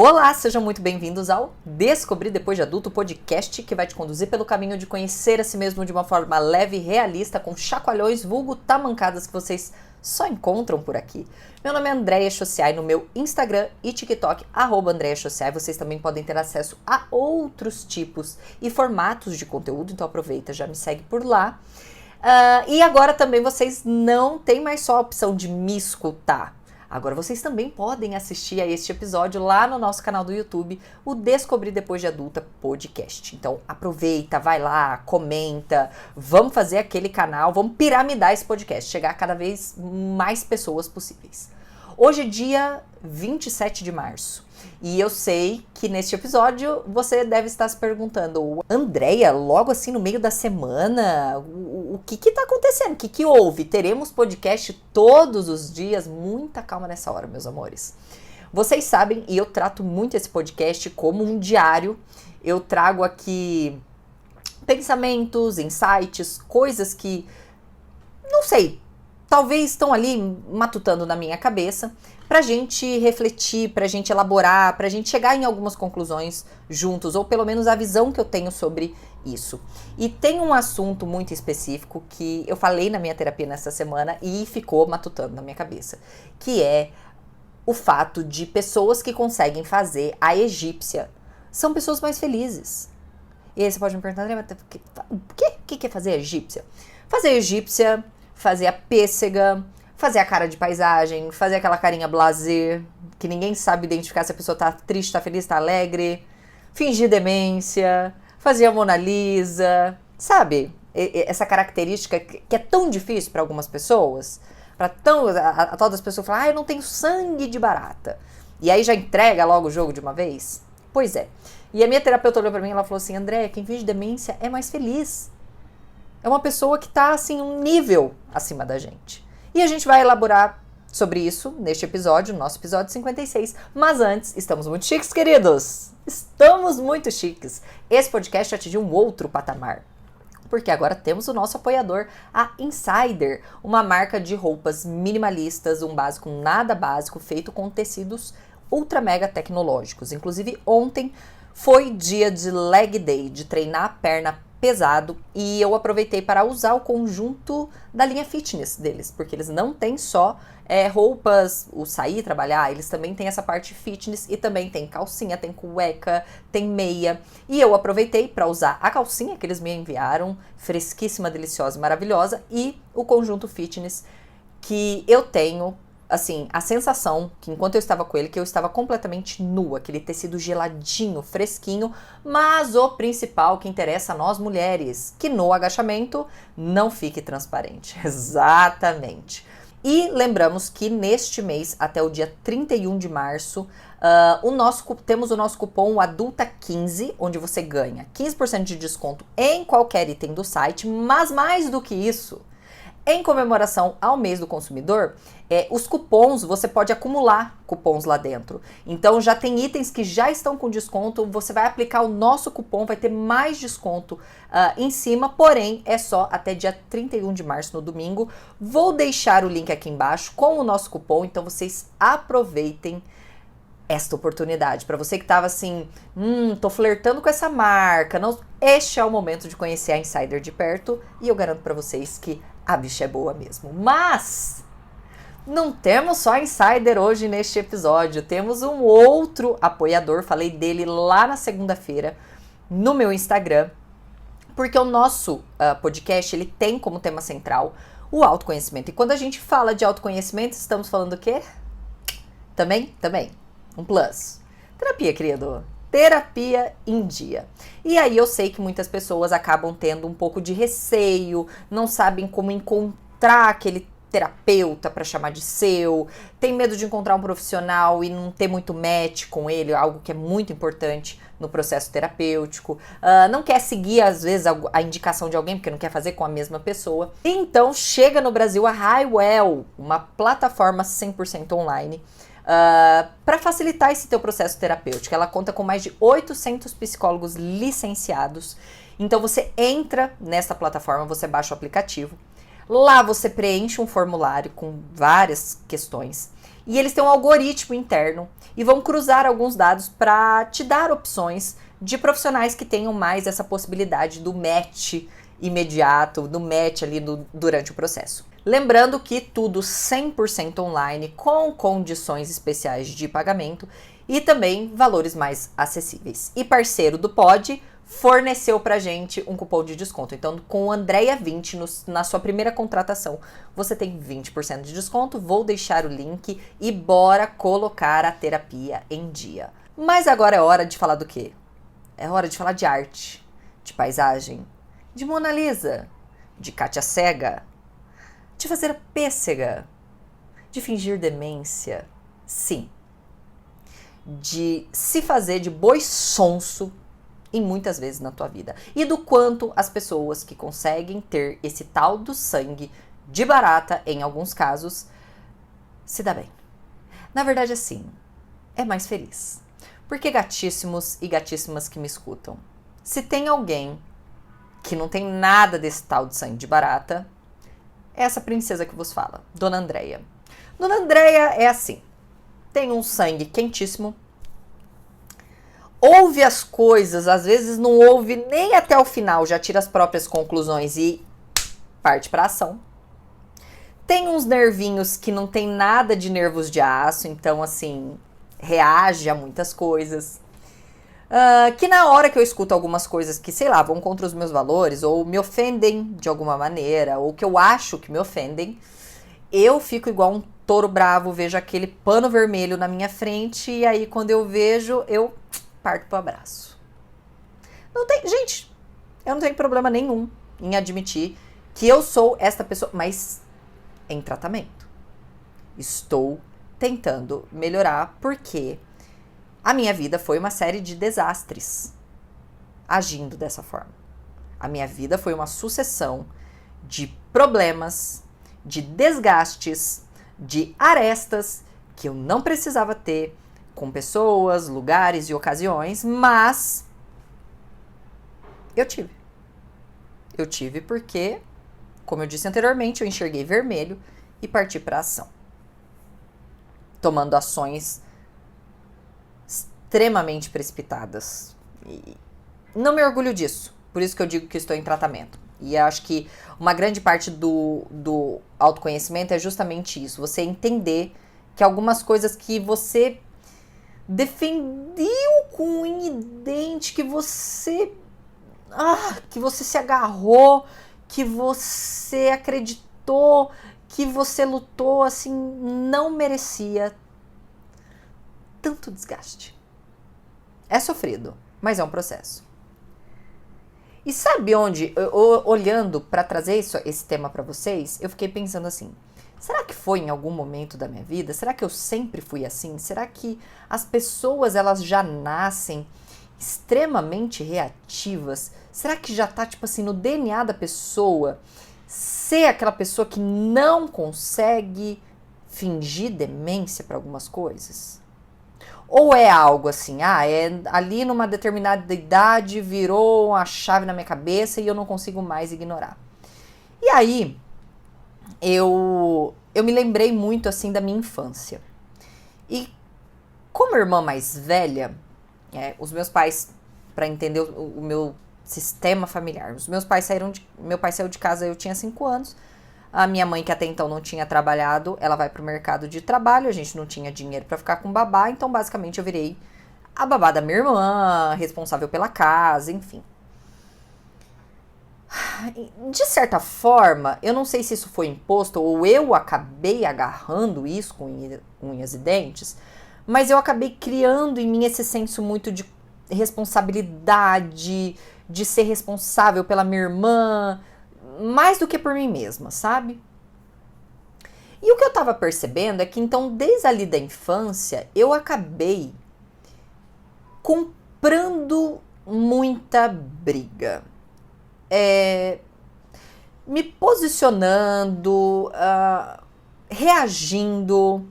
Olá, sejam muito bem-vindos ao Descobrir Depois de Adulto, podcast que vai te conduzir pelo caminho de conhecer a si mesmo de uma forma leve e realista, com chacoalhões, vulgo tamancadas que vocês só encontram por aqui. Meu nome é Andréia Chociai, no meu Instagram e TikTok, @AndréaChociai. Vocês também podem ter acesso a outros tipos e formatos de conteúdo, então aproveita, já me segue por lá. E agora também vocês não têm mais só a opção de me escutar. Agora vocês também podem assistir a este episódio lá no nosso canal do YouTube, o Descobrir Depois de Adulta podcast. Então aproveita, vai lá, comenta, vamos fazer aquele canal, vamos piramidar esse podcast, chegar a cada vez mais pessoas possíveis. Hoje é dia 27 de março e eu sei que neste episódio você deve estar se perguntando: Andréia, logo assim no meio da semana, o que tá acontecendo? O que houve? Teremos podcast todos os dias? Muita calma nessa hora, meus amores. Vocês sabem, e eu trato muito esse podcast como um diário. Eu trago aqui pensamentos, insights, coisas que, não sei, talvez estão ali matutando na minha cabeça, pra gente refletir, pra gente elaborar, pra gente chegar em algumas conclusões juntos, ou pelo menos a visão que eu tenho sobre isso. E tem um assunto muito específico que eu falei na minha terapia nessa semana e ficou matutando na minha cabeça, que é o fato de pessoas que conseguem fazer a egípcia são pessoas mais felizes. E aí você pode me perguntar: André, o que é fazer a egípcia? Fazer a egípcia, fazer a pêssega, fazer a cara de paisagem, fazer aquela carinha blasé, que ninguém sabe identificar se a pessoa tá triste, tá feliz, tá alegre, fingir demência, fazer a Mona Lisa, sabe? Essa característica que é tão difícil para algumas pessoas, a tal das pessoas falam: eu não tenho sangue de barata. E aí já entrega logo o jogo de uma vez? Pois é. E a minha terapeuta olhou pra mim e ela falou assim: André, quem finge demência é mais feliz. É uma pessoa que tá, assim, um nível acima da gente. E a gente vai elaborar sobre isso neste episódio, nosso episódio 56. Mas antes, estamos muito chiques, queridos! Estamos muito chiques! Esse podcast atingiu um outro patamar, porque agora temos o nosso apoiador, a Insider, uma marca de roupas minimalistas, um básico nada básico, feito com tecidos ultra mega tecnológicos. Inclusive, ontem foi dia de leg day, de treinar a perna pesado, e eu aproveitei para usar o conjunto da linha fitness deles, porque eles não têm só roupas, o sair trabalhar, eles também têm essa parte fitness e também tem calcinha, tem cueca, tem meia, e eu aproveitei para usar a calcinha que eles me enviaram, fresquíssima, deliciosa, maravilhosa, e o conjunto fitness que eu tenho. Assim, a sensação que enquanto eu estava com ele, que eu estava completamente nua, aquele tecido geladinho, fresquinho, mas o principal que interessa a nós mulheres, que no agachamento não fique transparente. Exatamente. E lembramos que neste mês, até o dia 31 de março, temos o nosso cupom ADULTA15, onde você ganha 15% de desconto em qualquer item do site, mas mais do que isso, em comemoração ao mês do consumidor, os cupons, você pode acumular cupons lá dentro. Então já tem itens que já estão com desconto, você vai aplicar o nosso cupom, vai ter mais desconto em cima, porém é só até dia 31 de março, no domingo. Vou deixar o link aqui embaixo com o nosso cupom, então vocês aproveitem esta oportunidade. Para você que estava assim, tô flertando com essa marca, não, este é o momento de conhecer a Insider de perto, e eu garanto para vocês que a bicha é boa mesmo. Mas não temos só Insider hoje neste episódio, temos um outro apoiador, falei dele lá na segunda-feira no meu Instagram, porque o nosso podcast, ele tem como tema central o autoconhecimento. E quando a gente fala de autoconhecimento, estamos falando o quê? Também, um plus. Terapia, querido. Terapia em dia. E aí eu sei que muitas pessoas acabam tendo um pouco de receio, não sabem como encontrar aquele terapeuta para chamar de seu, tem medo de encontrar um profissional e não ter muito match com ele, algo que é muito importante no processo terapêutico, não quer seguir às vezes a indicação de alguém porque não quer fazer com a mesma pessoa. Então chega no Brasil a Highwell, uma plataforma 100% online, para facilitar esse teu processo terapêutico. Ela conta com mais de 800 psicólogos licenciados. Então você entra nessa plataforma, você baixa o aplicativo. Lá você preenche um formulário com várias questões E eles têm um algoritmo interno e vão cruzar alguns dados para te dar opções de profissionais que tenham mais essa possibilidade do match imediato, do match ali durante o processo. Lembrando que tudo 100% online, com condições especiais de pagamento e também valores mais acessíveis. E parceiro do Pod forneceu pra gente um cupom de desconto. Então, com o Andrea20 na sua primeira contratação, você tem 20% de desconto. Vou deixar o link e bora colocar a terapia em dia. Mas agora é hora de falar do quê? É hora de falar de arte, de paisagem, de Mona Lisa, de Kátia Cega, de fazer a pêssega, de fingir demência, sim, de se fazer de boi sonso e muitas vezes na tua vida. E do quanto as pessoas que conseguem ter esse tal do sangue de barata, em alguns casos, se dá bem. Na verdade, assim, é mais feliz. Porque gatíssimos e gatíssimas que me escutam, se tem alguém que não tem nada desse tal de sangue de barata, é essa princesa que vos fala, Dona Andrea. Dona Andrea é assim, tem um sangue quentíssimo, ouve as coisas, às vezes não ouve nem até o final, já tira as próprias conclusões e parte para ação. Tem uns nervinhos que não tem nada de nervos de aço, então assim, reage a muitas coisas. Que na hora que eu escuto algumas coisas que, sei lá, vão contra os meus valores, ou me ofendem de alguma maneira, ou que eu acho que me ofendem, eu fico igual um touro bravo, vejo aquele pano vermelho na minha frente, e aí quando eu vejo, eu parto pro abraço. Não tem, gente, eu não tenho problema nenhum em admitir que eu sou esta pessoa, mas em tratamento. Estou tentando melhorar porque a minha vida foi uma série de desastres agindo dessa forma. A minha vida foi uma sucessão de problemas, de desgastes, de arestas que eu não precisava ter com pessoas, lugares e ocasiões, mas eu tive. Eu tive porque, como eu disse anteriormente, eu enxerguei vermelho e parti para a ação. Tomando ações extremamente precipitadas. E não me orgulho disso. Por isso que eu digo que estou em tratamento. E acho que uma grande parte do autoconhecimento é justamente isso. Você entender que algumas coisas que você defendeu com unha e dente, que você se agarrou, que você acreditou, que você lutou, assim, não merecia tanto desgaste. É sofrido, mas é um processo. E sabe onde, olhando para trazer esse tema para vocês, eu fiquei pensando assim, será que foi em algum momento da minha vida? Será que eu sempre fui assim? Será que as pessoas, elas já nascem extremamente reativas? Será que já tá, tipo assim, no DNA da pessoa ser aquela pessoa que não consegue fingir demência para algumas coisas? Ou é algo assim, é ali numa determinada idade virou uma chave na minha cabeça e eu não consigo mais ignorar. E aí, eu me lembrei muito assim da minha infância. E como irmã mais velha, os meus pais, para entender o meu sistema familiar, meu pai saiu de casa, eu tinha 5 anos. A minha mãe, que até então não tinha trabalhado, ela vai pro mercado de trabalho, a gente não tinha dinheiro para ficar com babá, então basicamente eu virei a babá da minha irmã, responsável pela casa, enfim. De certa forma, eu não sei se isso foi imposto ou eu acabei agarrando isso com unhas e dentes, mas eu acabei criando em mim esse senso muito de responsabilidade, de ser responsável pela minha irmã, mais do que por mim mesma, sabe? E o que eu tava percebendo é que então, desde ali da infância, eu acabei comprando muita briga. Me posicionando, reagindo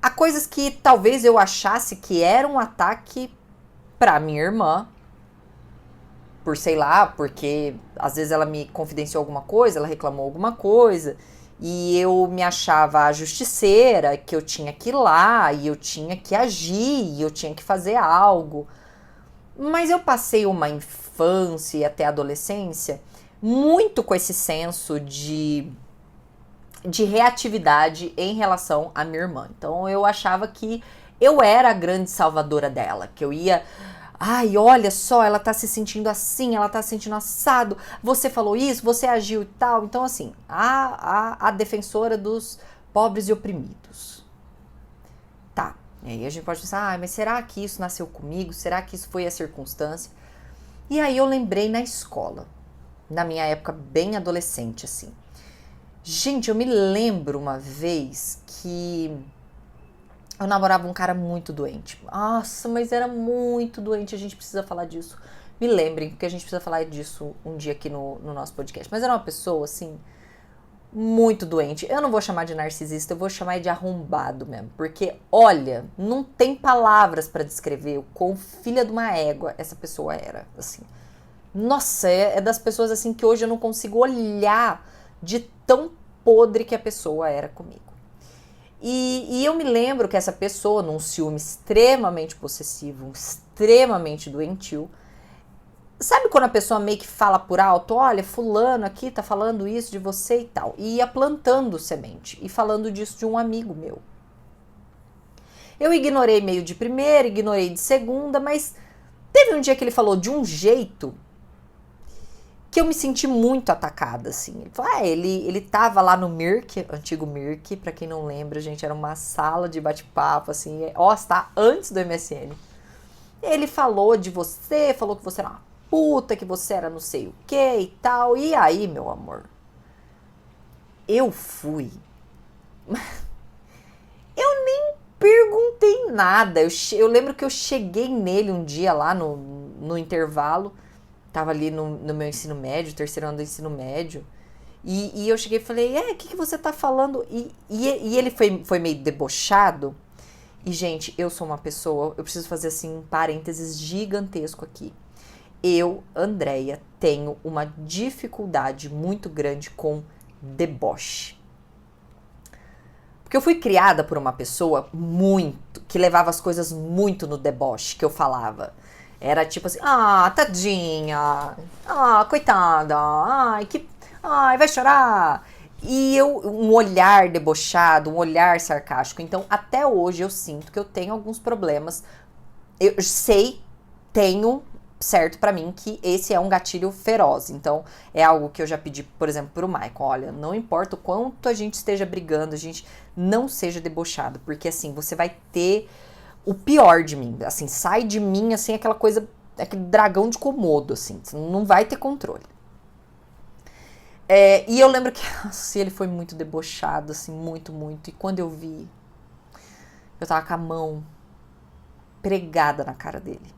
a coisas que talvez eu achasse que era um ataque pra minha irmã, por sei lá, porque às vezes ela me confidenciou alguma coisa, ela reclamou alguma coisa, E eu me achava a justiceira, que eu tinha que ir lá, e eu tinha que agir, e eu tinha que fazer algo. Mas eu passei uma infância e até a adolescência muito com esse senso de reatividade em relação à minha irmã. Então eu achava que eu era a grande salvadora dela, que eu ia... Ai, olha só, ela tá se sentindo assim, ela tá se sentindo assado, você falou isso, você agiu e tal. Então, assim, a defensora dos pobres e oprimidos. Tá, e aí a gente pode pensar, mas será que isso nasceu comigo? Será que isso foi a circunstância? E aí eu lembrei na escola, na minha época bem adolescente, assim. Gente, eu me lembro uma vez que eu namorava um cara muito doente. Nossa, mas era muito doente, a gente precisa falar disso. Me lembrem, porque a gente precisa falar disso um dia aqui no nosso podcast. Mas era uma pessoa, assim, muito doente. Eu não vou chamar de narcisista, eu vou chamar de arrombado mesmo. Porque, olha, não tem palavras pra descrever o quão filha de uma égua essa pessoa era, assim. Nossa, é das pessoas, assim, que hoje eu não consigo olhar de tão podre que a pessoa era comigo. E eu me lembro que essa pessoa, num ciúme extremamente possessivo, extremamente doentio, sabe quando a pessoa meio que fala por alto, olha, fulano aqui tá falando isso de você e tal, e ia plantando semente, e falando disso de um amigo meu. Eu ignorei meio de primeira, ignorei de segunda, mas teve um dia que ele falou de um jeito que eu me senti muito atacada, assim. Ele falou, ele tava lá no Mirk, antigo Mirk, pra quem não lembra, gente, era uma sala de bate-papo, assim, está antes do MSN. Ele falou de você, falou que você era uma puta, que você era não sei o que e tal. E aí, meu amor, eu fui. Eu nem perguntei nada. Eu lembro que eu cheguei nele um dia lá no intervalo. Tava ali no meu ensino médio, terceiro ano do ensino médio. E eu cheguei e falei, o que você tá falando? E ele foi meio debochado. E, gente, eu sou uma pessoa, eu preciso fazer, assim, um parênteses gigantesco aqui. Eu, Andréia, tenho uma dificuldade muito grande com deboche. Porque eu fui criada por uma pessoa muito, que levava as coisas muito no deboche, que eu falava. Era tipo assim, tadinha, coitada, vai chorar. E um olhar debochado, um olhar sarcástico. Então, até hoje eu sinto que eu tenho alguns problemas. Eu tenho certo pra mim que esse é um gatilho feroz. Então, é algo que eu já pedi, por exemplo, pro Michael. Olha, não importa o quanto a gente esteja brigando, a gente não seja debochado. Porque assim, você vai ter o pior de mim. Assim, sai de mim, assim, aquela coisa, aquele dragão de Komodo, assim. Você não vai ter controle. E eu lembro que assim, ele foi muito debochado, assim, muito, muito. E quando eu vi, eu tava com a mão pregada na cara dele.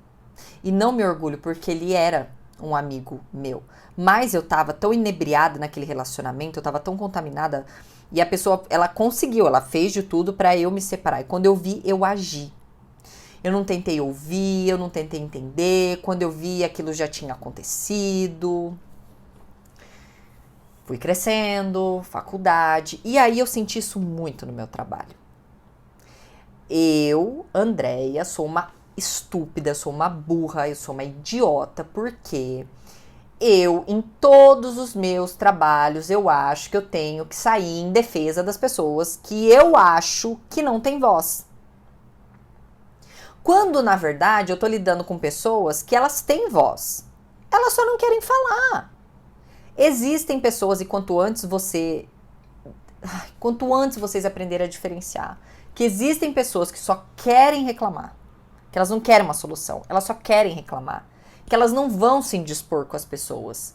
E não me orgulho, porque ele era um amigo meu. Mas eu tava tão inebriada naquele relacionamento, eu tava tão contaminada. E a pessoa, ela conseguiu, ela fez de tudo pra eu me separar. E quando eu vi, eu agi. Eu não tentei ouvir, eu não tentei entender. Quando eu vi, aquilo já tinha acontecido. Fui crescendo, faculdade. E aí eu senti isso muito no meu trabalho. Eu, Andréia, sou uma estúpida, sou uma burra, eu sou uma idiota, porque eu, em todos os meus trabalhos, eu acho que eu tenho que sair em defesa das pessoas que eu acho que não têm voz. Quando, na verdade, eu tô lidando com pessoas que elas têm voz. Elas só não querem falar. Existem pessoas, e quanto antes vocês aprenderem a diferenciar, que existem pessoas que só querem reclamar, que elas não querem uma solução, elas só querem reclamar, que elas não vão se indispor com as pessoas.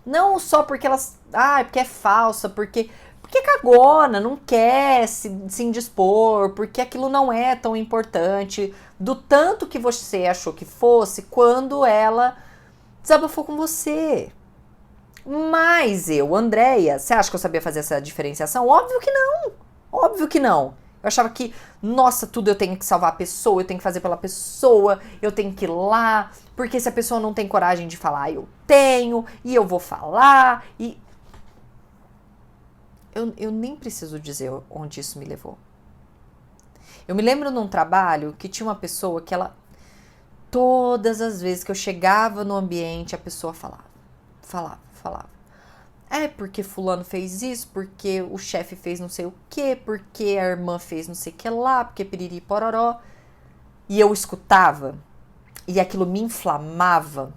Não só porque elas, porque é falsa, porque é cagona, não quer se indispor, porque aquilo não é tão importante, do tanto que você achou que fosse, quando ela desabafou com você. Mas eu, Andréia, você acha que eu sabia fazer essa diferenciação? Óbvio que não. Óbvio que não. Eu achava que, nossa, tudo eu tenho que salvar a pessoa, eu tenho que fazer pela pessoa, eu tenho que ir lá, porque se a pessoa não tem coragem de falar, eu tenho, e eu vou falar, e... eu nem preciso dizer onde isso me levou. Eu me lembro num trabalho que tinha uma pessoa que ela, todas as vezes que eu chegava no ambiente, a pessoa falava. É porque fulano fez isso, porque o chefe fez não sei o quê, porque a irmã fez não sei o que lá, porque piriri pororó. E eu escutava, e aquilo me inflamava.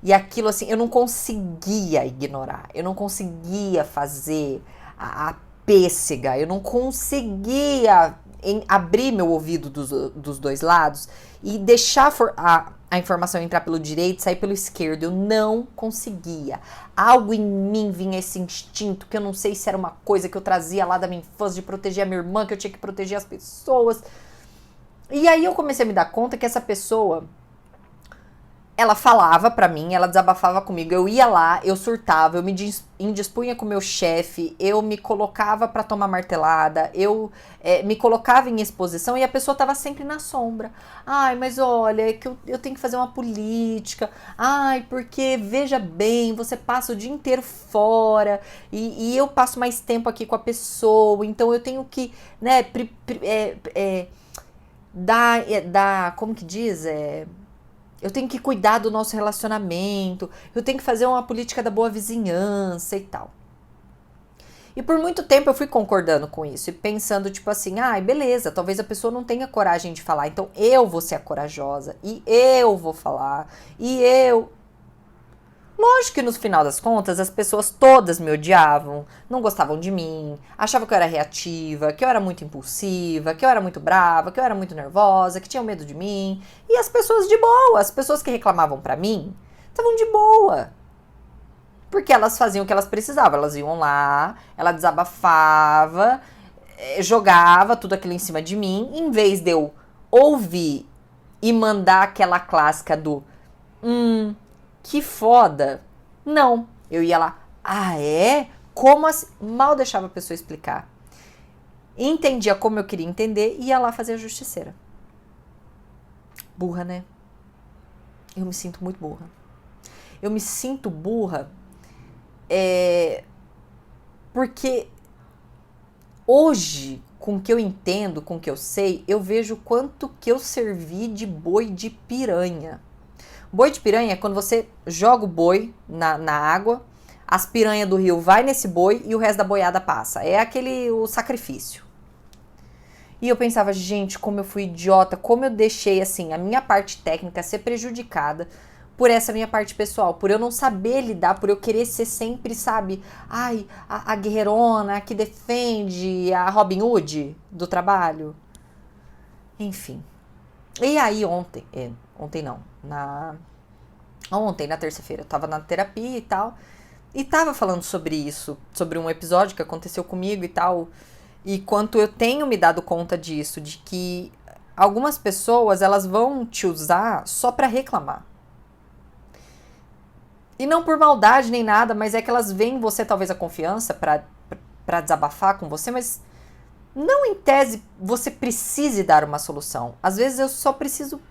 E aquilo assim, eu não conseguia ignorar, eu não conseguia fazer a pêssega, eu não conseguia abrir meu ouvido dos dois lados e deixar a informação entrar pelo direito e sair pelo esquerdo. Eu não conseguia. Algo em mim vinha esse instinto, que eu não sei se era uma coisa que eu trazia lá da minha infância, de proteger a minha irmã, que eu tinha que proteger as pessoas. E aí eu comecei a me dar conta que essa pessoa, ela falava pra mim, ela desabafava comigo, eu ia lá, eu surtava, eu me indispunha com o meu chefe, eu me colocava pra tomar martelada, eu me colocava em exposição e a pessoa tava sempre na sombra. Ai, mas olha, é que eu tenho que fazer uma política. Ai, porque veja bem, você passa o dia inteiro fora e eu passo mais tempo aqui com a pessoa, então eu tenho que, né, dar, como que diz? Eu tenho que cuidar do nosso relacionamento, eu tenho que fazer uma política da boa vizinhança e tal. E por muito tempo eu fui concordando com isso e pensando tipo assim, ai, beleza, talvez a pessoa não tenha coragem de falar, então eu vou ser a corajosa e eu vou falar e eu... Lógico que no final das contas as pessoas todas me odiavam, não gostavam de mim, achavam que eu era reativa, que eu era muito impulsiva, que eu era muito brava, que eu era muito nervosa, que tinham medo de mim. E as pessoas de boa, as pessoas que reclamavam pra mim, estavam de boa. Porque elas faziam o que elas precisavam, elas iam lá, ela desabafava, jogava tudo aquilo em cima de mim, em vez de eu ouvir e mandar aquela clássica do que foda. Não, eu ia lá, ah é? Como assim? Mal deixava a pessoa explicar. Entendia como eu queria entender e ia lá fazer a justiceira. Burra, né? Eu me sinto muito burra. Eu me sinto burra porque hoje, com o que eu entendo, com o que eu sei, eu vejo o quanto que eu servi de boi de piranha. Boi de piranha é quando você joga o boi na água, as piranhas do rio vai nesse boi e o resto da boiada passa. É o sacrifício. E eu pensava, gente, como eu fui idiota, como eu deixei, assim, a minha parte técnica ser prejudicada por essa minha parte pessoal, por eu não saber lidar, por eu querer ser sempre, sabe, ai, a guerreirona que defende a Robin Hood do trabalho. Enfim. E aí ontem não, ontem, na terça-feira, eu tava na terapia e tal, e tava falando sobre isso, sobre um episódio que aconteceu comigo e tal, e quanto eu tenho me dado conta disso, de que algumas pessoas, elas vão te usar só pra reclamar. E não por maldade nem nada, mas é que elas veem em você talvez a confiança pra desabafar com você, mas não em tese você precise dar uma solução. Às vezes eu só preciso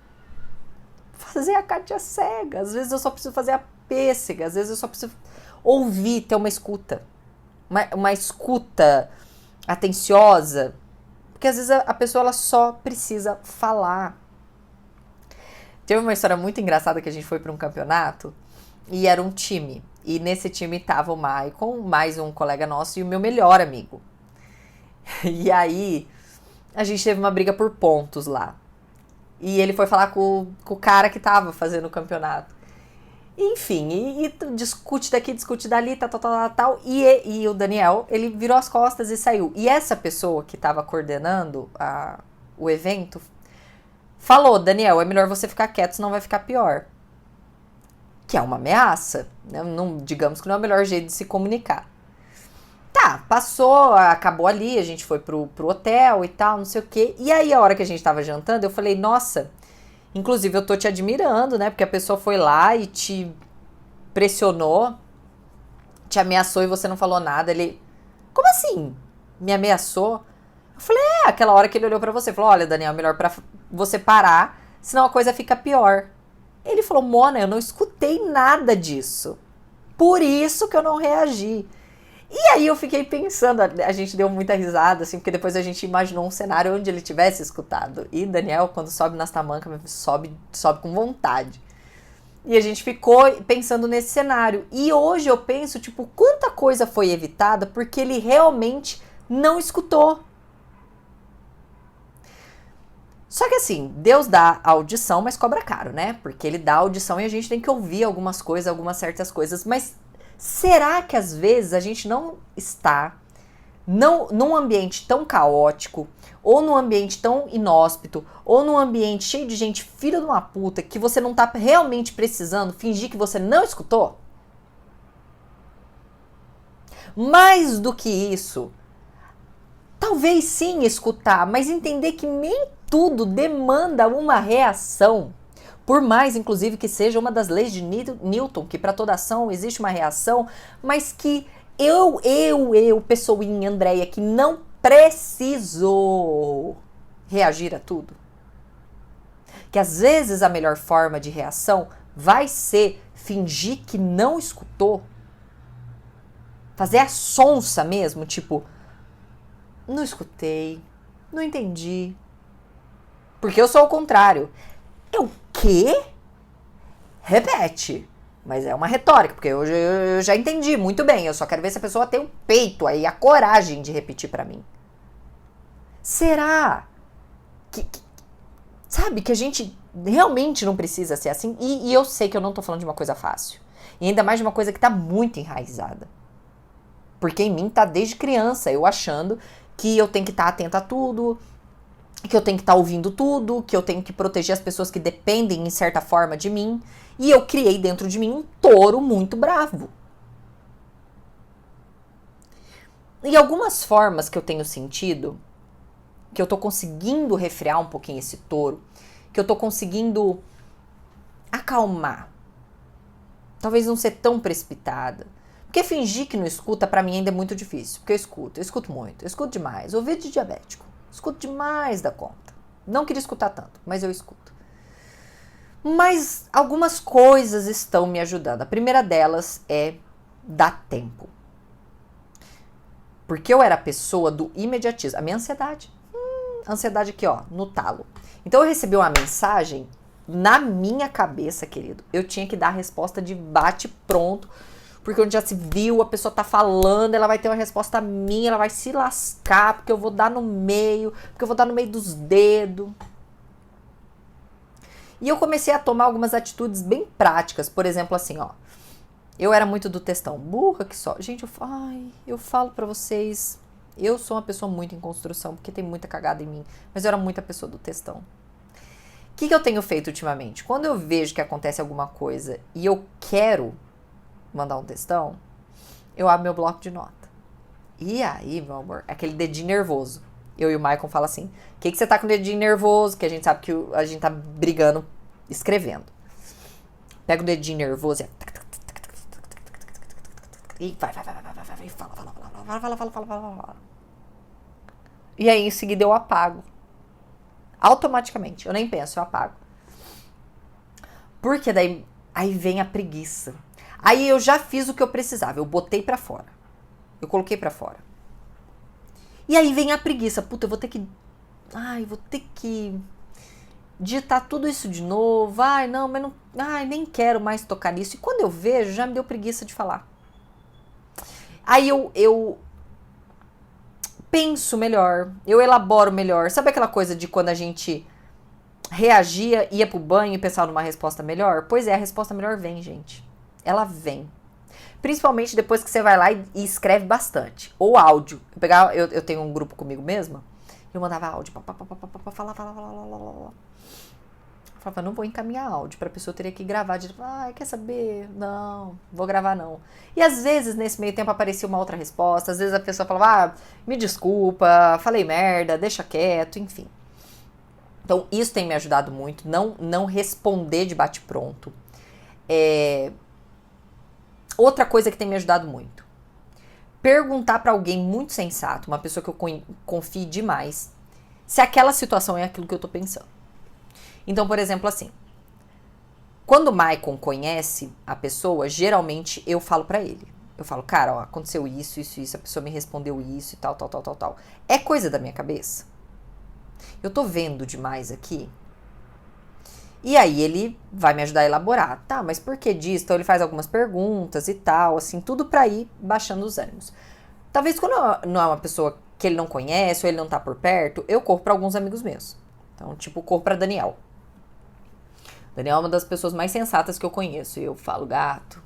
fazer a Kátia cega, às vezes eu só preciso fazer a pêssega, às vezes eu só preciso ouvir, ter uma escuta. Uma escuta atenciosa. Porque às vezes a pessoa ela só precisa falar. Teve uma história muito engraçada que a gente foi para um campeonato e era um time. E nesse time tava o Maicon, mais um colega nosso e o meu melhor amigo. E aí a gente teve uma briga por pontos lá. E ele foi falar com o cara que tava fazendo o campeonato. Enfim, e discute daqui, discute dali, tal. E o Daniel, ele virou as costas e saiu. E essa pessoa que tava coordenando o evento falou, Daniel, é melhor você ficar quieto, senão vai ficar pior. Que é uma ameaça. Né? Não, digamos que não é o melhor jeito de se comunicar. Tá, passou, acabou ali, a gente foi pro hotel e tal, não sei o quê. E aí, a hora que a gente tava jantando, eu falei, nossa, inclusive eu tô te admirando, né? Porque a pessoa foi lá e te pressionou, te ameaçou e você não falou nada. Ele, como assim? Me ameaçou? Eu falei, aquela hora que ele olhou pra você, falou, olha, Daniel, melhor pra você parar, senão a coisa fica pior. Ele falou, Mona, eu não escutei nada disso. Por isso que eu não reagi. E aí eu fiquei pensando, a gente deu muita risada, assim, porque depois a gente imaginou um cenário onde ele tivesse escutado. E Daniel, quando sobe nas tamancas, sobe com vontade. E a gente ficou pensando nesse cenário. E hoje eu penso, tipo, quanta coisa foi evitada porque ele realmente não escutou. Só que assim, Deus dá a audição, mas cobra caro, né? Porque ele dá a audição e a gente tem que ouvir algumas coisas, algumas certas coisas. Mas será que às vezes a gente não está num ambiente tão caótico, ou num ambiente tão inóspito, ou num ambiente cheio de gente filha de uma puta, que você não tá realmente precisando fingir que você não escutou? Mais do que isso, talvez sim escutar, mas entender que nem tudo demanda uma reação. Por mais, inclusive, que seja uma das leis de Newton, que para toda ação existe uma reação, mas que eu, pessoinha, Andréia, que não precisou reagir a tudo. Que às vezes a melhor forma de reação vai ser fingir que não escutou. Fazer a sonsa mesmo, tipo, não escutei, não entendi. Porque eu sou o contrário. Eu quê? Repete. Mas é uma retórica, porque eu já entendi muito bem. Eu só quero ver se a pessoa tem o peito aí, a coragem de repetir pra mim. Será sabe, que a gente realmente não precisa ser assim? E eu sei que eu não tô falando de uma coisa fácil. E ainda mais de uma coisa que tá muito enraizada. Porque em mim tá desde criança, eu achando que eu tenho que estar atenta a tudo, que eu tenho que estar ouvindo tudo, que eu tenho que proteger as pessoas que dependem, em certa forma, de mim. E eu criei dentro de mim um touro muito bravo. E algumas formas que eu tenho sentido, que eu tô conseguindo refrear um pouquinho esse touro, que eu tô conseguindo acalmar. Talvez não ser tão precipitada. Porque fingir que não escuta, pra mim, ainda é muito difícil. Porque eu escuto muito, eu escuto demais. Ouvido de diabético. Escuto demais da conta. Não queria escutar tanto, mas eu escuto. Mas algumas coisas estão me ajudando. A primeira delas é dar tempo. Porque eu era a pessoa do imediatismo. A minha ansiedade. Ansiedade aqui, ó, no talo. Então eu recebi uma mensagem na minha cabeça, querido. Eu tinha que dar a resposta de bate pronto. Porque onde já se viu, a pessoa tá falando, ela vai ter uma resposta minha, ela vai se lascar, porque eu vou dar no meio, porque eu vou dar no meio dos dedos. E eu comecei a tomar algumas atitudes bem práticas. Por exemplo, assim, ó. Eu era muito do textão. Burra que só. Gente, eu falo pra vocês, eu sou uma pessoa muito em construção, porque tem muita cagada em mim. Mas eu era muita pessoa do textão. O que eu tenho feito ultimamente? Quando eu vejo que acontece alguma coisa e eu quero mandar um textão, eu abro meu bloco de nota. E aí, meu amor, aquele dedinho nervoso. Eu e o Maicon falam assim, o que você tá com o dedinho nervoso? Que a gente sabe que a gente tá brigando, escrevendo. Pega o dedinho nervoso e vai, fala. E aí, em seguida, eu apago. Automaticamente. Eu nem penso, eu apago. Porque daí, aí vem a preguiça. Aí eu já fiz o que eu precisava, eu botei pra fora. Eu coloquei pra fora. E aí vem a preguiça. Puta, eu vou ter que digitar tudo isso de novo. Não, mas não, nem quero mais tocar nisso. E quando eu vejo, já me deu preguiça de falar. Aí eu penso melhor, eu elaboro melhor. Sabe aquela coisa de quando a gente reagia, ia pro banho e pensava numa resposta melhor? Pois é, a resposta melhor vem, gente. Ela vem. Principalmente depois que você vai lá e escreve bastante. Ou áudio. Eu tenho um grupo comigo mesma. Eu mandava áudio. Falava, não vou encaminhar áudio. Pra pessoa teria que gravar. Quer saber? Não, vou gravar não. E às vezes, nesse meio tempo, aparecia uma outra resposta. Às vezes a pessoa falava, me desculpa, falei merda, deixa quieto, enfim. Então, isso tem me ajudado muito. Não responder de bate-pronto. Outra coisa que tem me ajudado muito. Perguntar pra alguém muito sensato, uma pessoa que eu confie demais, se aquela situação é aquilo que eu tô pensando. Então, por exemplo, assim, quando o Maicon conhece a pessoa, geralmente eu falo pra ele. Eu falo, cara, ó, aconteceu isso, isso, isso, a pessoa me respondeu isso e tal, tal, tal, tal, tal. É coisa da minha cabeça? Eu tô vendo demais aqui? E aí ele vai me ajudar a elaborar. Tá, mas por que disso? Então ele faz algumas perguntas e tal, assim, tudo pra ir baixando os ânimos. Talvez quando não é uma pessoa que ele não conhece ou ele não tá por perto, eu corro pra alguns amigos meus. Então, tipo, corro pra Daniel. Daniel é uma das pessoas mais sensatas que eu conheço. E eu falo, gato,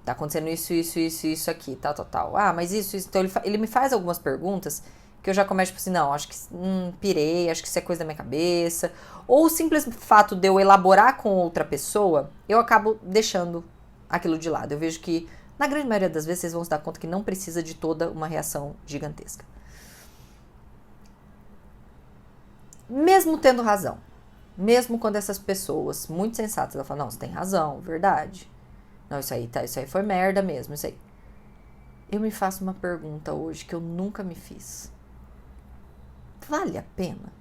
tá acontecendo isso, isso, isso, isso aqui, tal, tal, tal. Ah, mas isso. Então ele me faz algumas perguntas que eu já começo, tipo assim, não, acho que pirei, acho que isso é coisa da minha cabeça. Ou o simples fato de eu elaborar com outra pessoa, eu acabo deixando aquilo de lado. Eu vejo que, na grande maioria das vezes, vocês vão se dar conta que não precisa de toda uma reação gigantesca. Mesmo tendo razão. Mesmo quando essas pessoas muito sensatas, elas falam, não, você tem razão, verdade. Não, isso aí foi merda mesmo, isso aí. Eu me faço uma pergunta hoje que eu nunca me fiz. Vale a pena?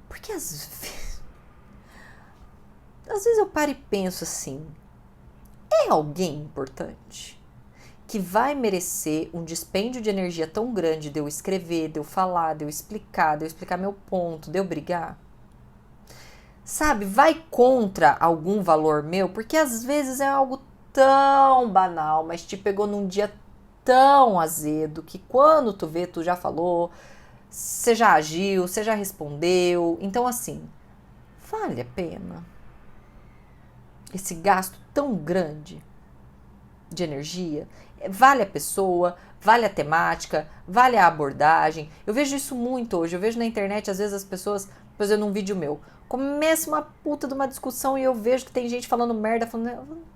Porque às vezes eu paro e penso assim, é alguém importante que vai merecer um dispêndio de energia tão grande de eu escrever, de eu falar, de eu explicar meu ponto, de eu brigar? Sabe, vai contra algum valor meu, porque às vezes é algo tão banal, mas te pegou num dia tão azedo que quando tu vê, tu já falou, você já agiu, você já respondeu. Então, assim, vale a pena esse gasto tão grande de energia? Vale a pessoa, vale a temática, vale a abordagem. Eu vejo isso muito hoje. Eu vejo na internet, às vezes, as pessoas, por exemplo, num vídeo meu, começa uma puta de uma discussão e eu vejo que tem gente falando merda, falando...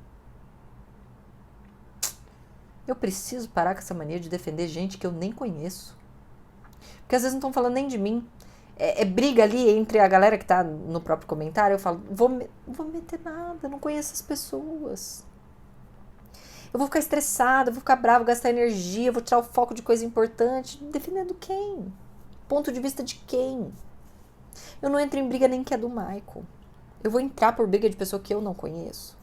Eu preciso parar com essa mania de defender gente que eu nem conheço. Porque às vezes não estão falando nem de mim. É briga ali entre a galera que tá no próprio comentário. Eu falo, vou meter nada, não conheço as pessoas. Eu vou ficar estressada, vou ficar brava, vou gastar energia, vou tirar o foco de coisa importante. Defendendo quem? Ponto de vista de quem? Eu não entro em briga nem que é do Michael. Eu vou entrar por briga de pessoa que eu não conheço.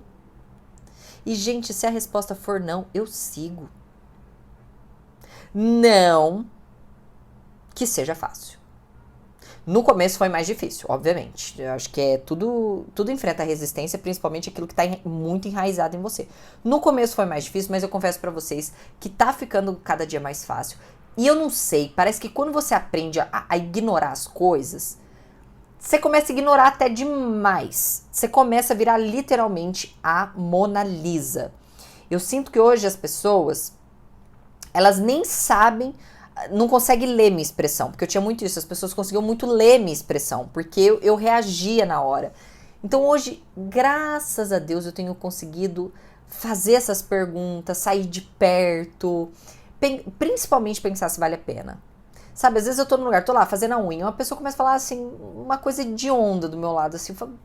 E, gente, se a resposta for não, eu sigo. Não que seja fácil. No começo foi mais difícil, obviamente. Eu acho que tudo enfrenta resistência, principalmente aquilo que tá muito enraizado em você. No começo foi mais difícil, mas eu confesso pra vocês que tá ficando cada dia mais fácil. E eu não sei, parece que quando você aprende a ignorar as coisas, você começa a ignorar até demais. Você começa a virar literalmente a Mona Lisa. Eu sinto que hoje as pessoas, elas nem sabem, não conseguem ler minha expressão. Porque eu tinha muito isso, as pessoas conseguiam muito ler minha expressão. Porque eu reagia na hora. Então hoje, graças a Deus, eu tenho conseguido fazer essas perguntas, sair de perto. Principalmente pensar se vale a pena. Sabe, às vezes eu tô num lugar, tô lá fazendo a unha, uma pessoa começa a falar assim, uma coisa de onda do meu lado, assim, eu falo,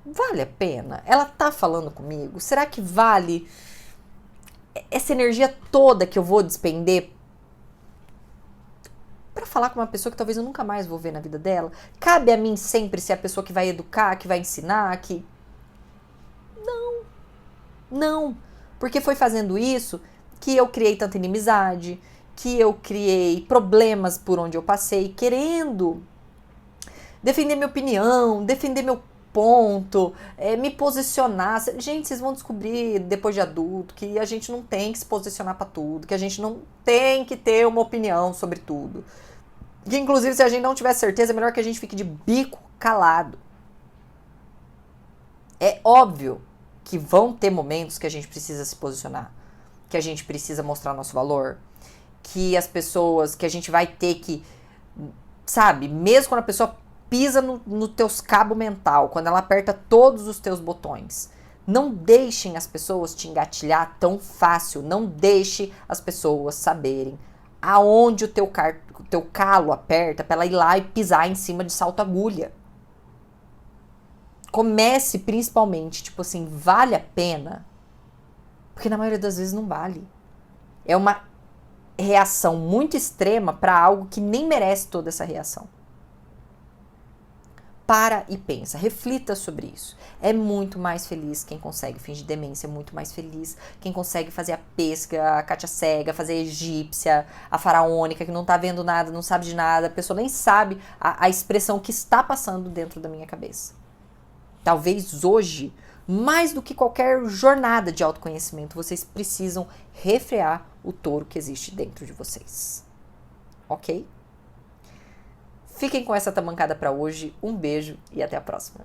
vale a pena? Ela tá falando comigo? Será que vale essa energia toda que eu vou despender pra falar com uma pessoa que talvez eu nunca mais vou ver na vida dela? Cabe a mim sempre ser a pessoa que vai educar, que vai ensinar, que... Não, porque foi fazendo isso que eu criei tanta inimizade, que eu criei problemas por onde eu passei, querendo defender minha opinião, defender meu ponto, me posicionar. Gente, vocês vão descobrir depois de adulto que a gente não tem que se posicionar pra tudo, que a gente não tem que ter uma opinião sobre tudo. Que inclusive se a gente não tiver certeza, é melhor que a gente fique de bico calado. É óbvio que vão ter momentos que a gente precisa se posicionar, que a gente precisa mostrar nosso valor, que as pessoas, que a gente vai ter que, sabe, mesmo quando a pessoa pisa no teus cabo mental, quando ela aperta todos os teus botões, não deixem as pessoas te engatilhar tão fácil, não deixe as pessoas saberem aonde o teu calo aperta pra ela ir lá e pisar em cima de salto-agulha. Comece principalmente, tipo assim, vale a pena? Porque na maioria das vezes não vale. É uma reação muito extrema para algo que nem merece toda essa reação. Para e pensa, reflita sobre isso. É muito mais feliz quem consegue fingir demência, é muito mais feliz quem consegue fazer a pesca, a Cátia cega, fazer a egípcia, a faraônica, que não tá vendo nada, não sabe de nada, a pessoa nem sabe a expressão que está passando dentro da minha cabeça. Talvez hoje, mais do que qualquer jornada de autoconhecimento, vocês precisam refrear o touro que existe dentro de vocês. Ok? Fiquem com essa tamancada para hoje. Um beijo e até a próxima.